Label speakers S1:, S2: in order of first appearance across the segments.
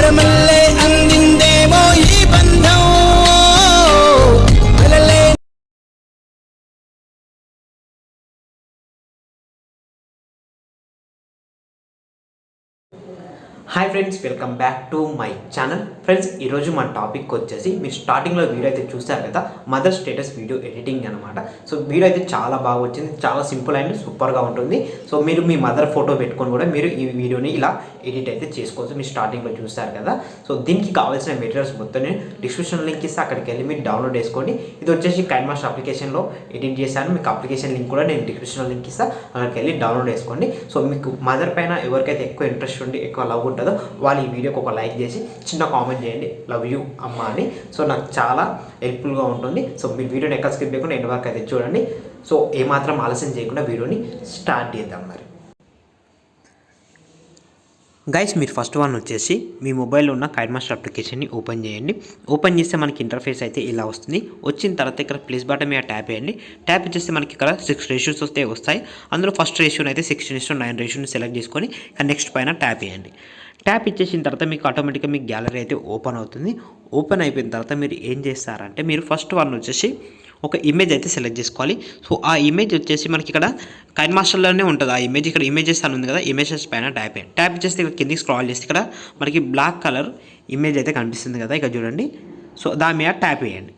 S1: వరమల్లే అందిందేమో ఈ బంధం అలలే.
S2: Hi friends, welcome back to my channel. Friends, ఈరోజు మన టాపిక్ వచ్చేసి మీరు స్టార్టింగ్లో వీడియో అయితే చూస్తారు కదా, మదర్ స్టేటస్ వీడియో ఎడిటింగ్ అనమాట. సో వీడియో అయితే చాలా బాగా వచ్చింది, చాలా సింపుల్ అండ్ సూపర్గా ఉంటుంది. సో మీరు మీ మదర్ ఫోటో పెట్టుకొని కూడా మీరు ఈ వీడియోని ఇలా ఎడిట్ అయితే చేసుకోవచ్చు. మీరు స్టార్టింగ్లో చూస్తారు కదా. సో దీనికి కావాల్సిన మెటీరియల్స్ మొత్తం నేను డిస్క్రిప్షన్ లింక్ ఇస్తే అక్కడికి వెళ్ళి మీరు డౌన్లోడ్ చేసుకోండి. ఇది వచ్చేసి కైన్మాస్టర్ అప్లికేషన్లో ఎడిట్ చేశాను. మీకు అప్లికేషన్ లింక్ కూడా నేను డిస్క్రిప్షన్ లింక్ ఇస్తా, అక్కడికి వెళ్ళి డౌన్లోడ్ చేసుకోండి. సో మీకు మదర్ పైన ఎవరికైతే ఎక్కువ ఇంట్రెస్ట్ ఉండి ఎక్కువ లవ్ ఉంటుందో వాళ్ళు ఈ వీడియోకి ఒక లైక్ చేసి చిన్న కామెంట్ చేయండి, లవ్ యూ అమ్మ అని. సో నాకు చాలా హెల్ప్ఫుల్గా ఉంటుంది. సో మీరు వీడియోని ఎక్కడ స్కిప్ చేయకుండా ఎండ్ వరకు అయితే చూడండి. సో ఏమాత్రం ఆలస్యం చేయకుండా వీడియోని స్టార్ట్ చేద్దాం. మరి గైస్, మీరు ఫస్ట్ వన్ వచ్చేసి మీ మొబైల్లో ఉన్న కైన్మాస్టర్ అప్లికేషన్ని ఓపెన్ చేయండి. ఓపెన్ చేస్తే మనకి ఇంటర్ఫేస్ అయితే ఇలా వస్తుంది. వచ్చిన తర్వాత ఇక్కడ ప్లస్ బటన్ మీద ట్యాప్ చేయండి. ట్యాప్ చేస్తే మనకి ఇక్కడ 6 రేషియోస్ వస్తాయి. అందులో ఫస్ట్ రేషియోని అయితే 16:9 రేషియోని సెలెక్ట్ చేసుకొని నెక్స్ట్ పైన ట్యాప్ చేయండి. ట్యాప్ ఇచ్చేసిన తర్వాత మీకు ఆటోమేటిక్గా మీకు గ్యాలరీ అయితే ఓపెన్ అవుతుంది. ఓపెన్ అయిపోయిన తర్వాత మీరు ఏం చేస్తారంటే, మీరు ఫస్ట్ వన్ వచ్చేసి ఒక ఇమేజ్ అయితే సెలెక్ట్ చేసుకోవాలి. సో ఆ ఇమేజ్ వచ్చేసి మనకి ఇక్కడ కైన్మాస్టర్లోనే ఉంటుంది. ఆ ఇమేజ్ ఇక్కడ ఇమేజెస్ అని ఉంది కదా, ఇమేజెస్ పైన ట్యాప్ చేస్తే ఇక్కడ కిందికి స్క్రాల్ చేస్తే ఇక్కడ మనకి బ్లాక్ కలర్ ఇమేజ్ అయితే కనిపిస్తుంది కదా, ఇక్కడ చూడండి. సో దాని మీద ట్యాప్ వేయండి.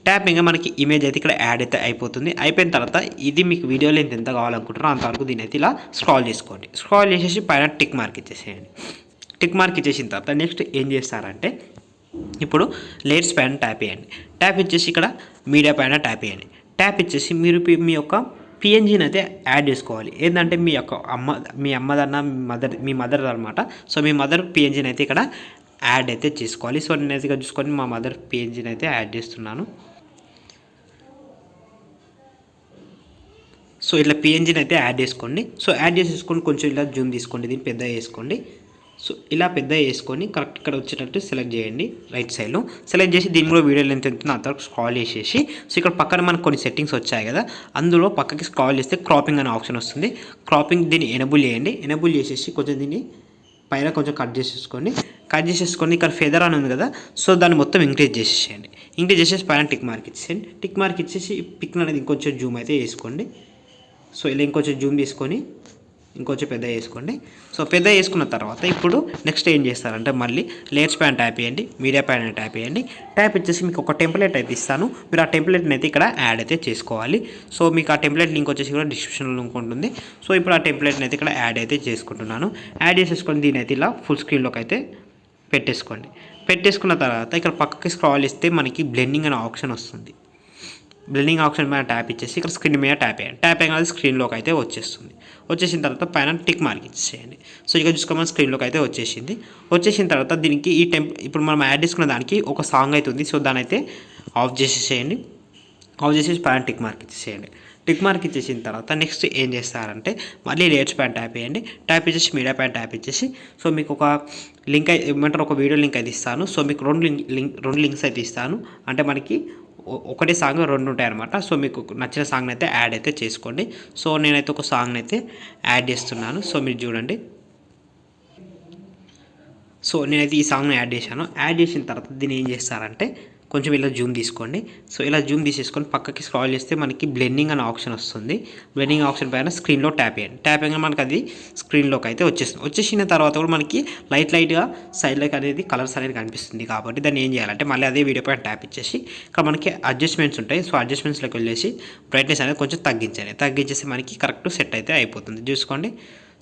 S2: ట్యాపింగ్ మనకి ఇమేజ్ అయితే ఇక్కడ యాడ్ అయితే అయిపోతుంది. అయిపోయిన తర్వాత ఇది మీకు వీడియో లెంత్ ఎంత కావాలనుకుంటారో అంతవరకు దీని అయితే ఇలా స్క్రాల్ చేసుకోండి. స్క్రాల్ చేసేసి పైన టిక్ మార్క్ ఇచ్చేసేయండి. టిక్ మార్క్ ఇచ్చేసిన తర్వాత నెక్స్ట్ ఏం చేస్తారంటే, ఇప్పుడు లేయర్స్ పైన ట్యాప్ చేయండి. ట్యాప్ ఇచ్చేసి ఇక్కడ మీడియా పైన ట్యాప్ చేయండి. ట్యాప్ ఇచ్చేసి మీరు మీ యొక్క పిఎన్జీని అయితే యాడ్ చేసుకోవాలి. ఏంటంటే మీ అమ్మదన్న మీ మదర్ అనమాట. సో మీ మదర్ పిఎన్జీని అయితే ఇక్కడ యాడ్ అయితే చేసుకోవాలి. సో నేను అయితే చూసుకొని మా మదర్ పిఎన్జీని అయితే యాడ్ చేస్తున్నాను. సో ఇట్లా పిఎన్జీని అయితే యాడ్ చేసుకోండి. సో యాడ్ చేసేసుకొని కొంచెం ఇలా జూమ్ తీసుకోండి, దీన్ని పెద్ద చేసుకోండి. సో ఇలా పెద్ద వేసుకొని కరెక్ట్ ఇక్కడ వచ్చేటట్టు సెలెక్ట్ చేయండి. రైట్ సైడ్లో సెలెక్ట్ చేసి దీని కూడా వీడియో లెంత్ ఎంత అంతవరకు స్క్రాల్ చేసేసి, సో ఇక్కడ పక్కన మనకు కొన్ని సెట్టింగ్స్ వచ్చాయి కదా, అందులో పక్కకి స్క్రాల్ చేస్తే క్రాపింగ్ అనే ఆప్షన్ వస్తుంది. క్రాపింగ్ దీన్ని ఎనేబుల్ చేయండి. ఎనేబుల్ చేసేసి కొంచెం దీన్ని పైన కొంచెం కట్ చేసేసుకొని ఇక్కడ ఫెదర్ అని ఉంది కదా, సో దాన్ని మొత్తం ఇంక్రీజ్ చేసేసేయండి. ఇంక్రీజ్ చేసేసి పైన టిక్ మార్క్ ఇచ్చేసేయండి. టిక్ మార్క్ ఇచ్చేసి పిక్ అనేది ఇంకొంచెం జూమ్ అయితే వేసుకోండి. సో ఇలా ఇంకొంచెం జూమ్ తీసుకొని ఇంకొంచెం పెద్ద వేసుకోండి. సో పెద్ద వేసుకున్న తర్వాత ఇప్పుడు నెక్స్ట్ ఏం చేస్తారంటే, మళ్ళీ లేయర్స్ పైన ట్యాప్ చేయండి, మీడియా పైన ట్యాప్ చేయండి. ట్యాప్ ఇచ్చేసి మీకు ఒక టెంప్లెట్ అయితే ఇస్తాను. మీరు ఆ టెంప్లెట్ని అయితే ఇక్కడ యాడ్ అయితే చేసుకోవాలి. సో మీకు ఆ టెంప్లెట్ లింక్ వచ్చేసి కూడా డిస్క్రిప్షన్లో లింక్ ఉంటుంది. సో ఇప్పుడు ఆ టెంప్లెట్ని అయితే ఇక్కడ యాడ్ అయితే చేసుకుంటున్నాను. యాడ్ చేసేసుకొని దీని అయితే ఇలా ఫుల్ స్క్రీన్లోకి అయితే పెట్టేసుకోండి. పెట్టేసుకున్న తర్వాత ఇక్కడ పక్కకి స్క్రాల్ ఇస్తే మనకి బ్లెండింగ్ అనే ఆప్షన్ వస్తుంది. బ్లెండింగ్ ఆప్షన్ మీద ట్యాప్ ఇచ్చేసి ఇక్కడ స్క్రీన్ మీద ట్యాప్ చేయండి. ట్యాప్ అయిన స్క్రీన్లోకి అయితే వచ్చేస్తుంది. వచ్చేసిన తర్వాత పైన టిక్ మార్క్ ఇచ్చేయండి. సో ఇక చూసుకోమని స్క్రీన్లోకి అయితే వచ్చేసింది. వచ్చేసిన తర్వాత దీనికి ఇప్పుడు మనం యాడ్ చేసుకున్న దానికి ఒక సాంగ్ అయితే ఉంది. సో దాని అయితే ఆఫ్ చేసేసేయండి. ఆఫ్ చేసేసి పైన టిక్ మార్క్ ఇచ్చేసేయండి. టిక్ మార్క్ ఇచ్చేసిన తర్వాత నెక్స్ట్ ఏం చేస్తారంటే, మళ్ళీ లేయర్స్ పైన ట్యాప్ చేయండి. ట్యాప్ ఇచ్చేసి మీడియా పైన ట్యాప్ ఇచ్చేసి, సో మీకు ఒక లింక్ ఏమంటారు, ఒక వీడియో లింక్ అయితే ఇస్తాను. సో మీకు రెండు లింక్స్ అయితే ఇస్తాను. అంటే మనకి ఒకటే సాంగ్ 2 ఉంటాయి అనమాట. సో మీకు నచ్చిన సాంగ్ని అయితే యాడ్ అయితే చేసుకోండి. సో నేనైతే ఒక సాంగ్ని అయితే యాడ్ చేస్తున్నాను. సో మీరు చూడండి. సో నేనైతే ఈ సాంగ్ని యాడ్ చేశాను. యాడ్ చేసిన తర్వాత దీన్ని ఏం చేస్తారంటే, కొంచెం ఇలా జూమ్ తీసుకోండి. సో ఇలా జూమ్ తీసేసుకొని పక్కకి స్క్రాల్ చేస్తే మనకి బ్లెండింగ్ అనే ఆప్షన్ వస్తుంది. బ్లెండింగ్ ఆప్షన్ పైన స్క్రీన్లో ట్యాప్ చేయండి. ట్యాప్ అయినా మనకి అది స్క్రీన్లోకి అయితే వచ్చేస్తుంది. వచ్చేసిన తర్వాత కూడా మనకి లైట్గా సైడ్లోకి అనేది కలర్స్ అనేది కనిపిస్తుంది. కాబట్టి దాన్ని ఏం చేయాలంటే, మళ్ళీ అదే వీడియో పైన ట్యాప్ ఇచ్చేసి ఇక్కడ మనకి అడ్జస్ట్మెంట్స్ ఉంటాయి. సో అడ్జస్ట్మెంట్స్లోకి వెళ్ళేసి బ్రైట్నెస్ అనేది కొంచెం తగ్గించేసి మనకి కరెక్ట్ సెట్ అయితే అయిపోతుంది. చూసుకోండి.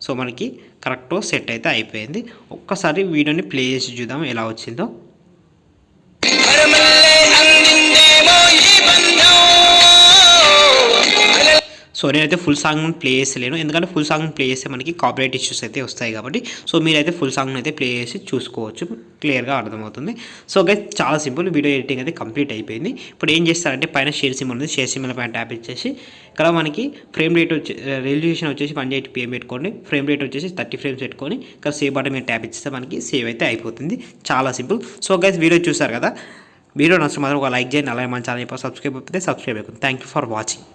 S2: సో మనకి కరెక్ట్ సెట్ అయితే అయిపోయింది. ఒక్కసారి వీడియోని ప్లే చేసి చూద్దాం ఎలా వచ్చిందో. సో నేనైతే ఫుల్ సాంగ్ ప్లే చేసలేను, ఎందుకంటే ఫుల్ సాంగ్ ప్లే చేస్తే మనకి కాపీరైట్ ఇష్యూస్ అయితే వస్తాయి కాబట్టి. సో మీరైతే ఫుల్ సాంగ్ని అయితే ప్లే చేసి చూసుకోవచ్చు, క్లియర్గా అర్థమవుతుంది. సో గైస్, చాలా సింపుల్, వీడియో ఎడిటింగ్ అయితే కంప్లీట్ అయిపోయింది. ఇప్పుడు ఏం చేస్తారంటే, పైన షేర్ సిమ్ ఉంది, షేర్ సిమ్ల పైన ట్యాప్ ఇచ్చేసి ఇక్కడ మనకి ఫ్రేమ్ రేట్ రెజల్యూషన్ వచ్చేసి 180p పెట్టుకోండి. ఫ్రేమ్ రేట్ వచ్చేసి 30 ఫ్రేమ్స్ పెట్టుకొని ఇక్కడ సేవ్ బటన్ మీద ట్యాప్ ఇచ్చేస్తే మనకి సేవ్ అయితే అయిపోతుంది. చాలా సింపుల్. సో గైస్, వీడియో చూసారు కదా, వీడియో నచ్చడం మాత్రం ఒక లైక్ చేయండి. అలాగే మన ఛానల్ సబ్స్క్రైబ్ అయిపోతే సబ్స్క్రైబ్ అయిపోతుంది. Thank you for watching.